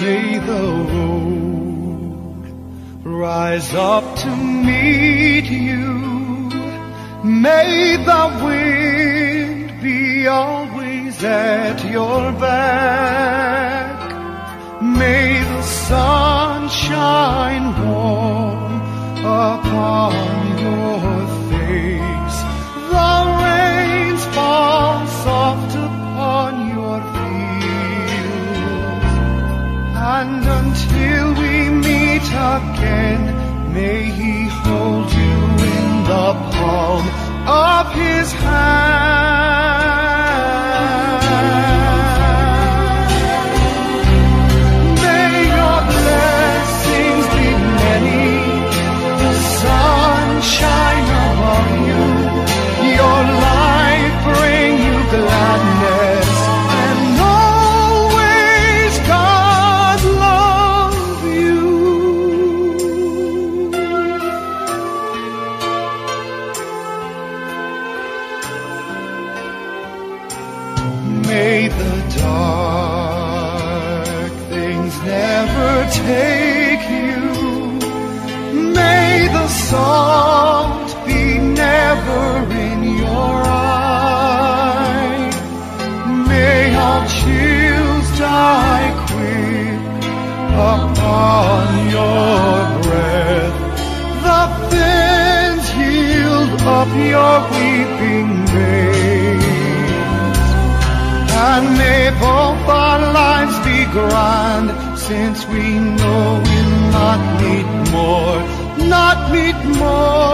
May the road rise up to meet you. May the wind be always at your back. May the sun shine warm upon your face. The rains fall soft upon your fields. And until we meet again, may He hold you in the palm of His hand. May your blessings be many, the sun shine above you, your life bring you gladness, and always God love you. May the dark things never take you. May the salt be never in your eye. May all chills die quick upon your breath. The fins yield up your weeping veins. And may both our lives be grand, since we know we'll not need more, not need more.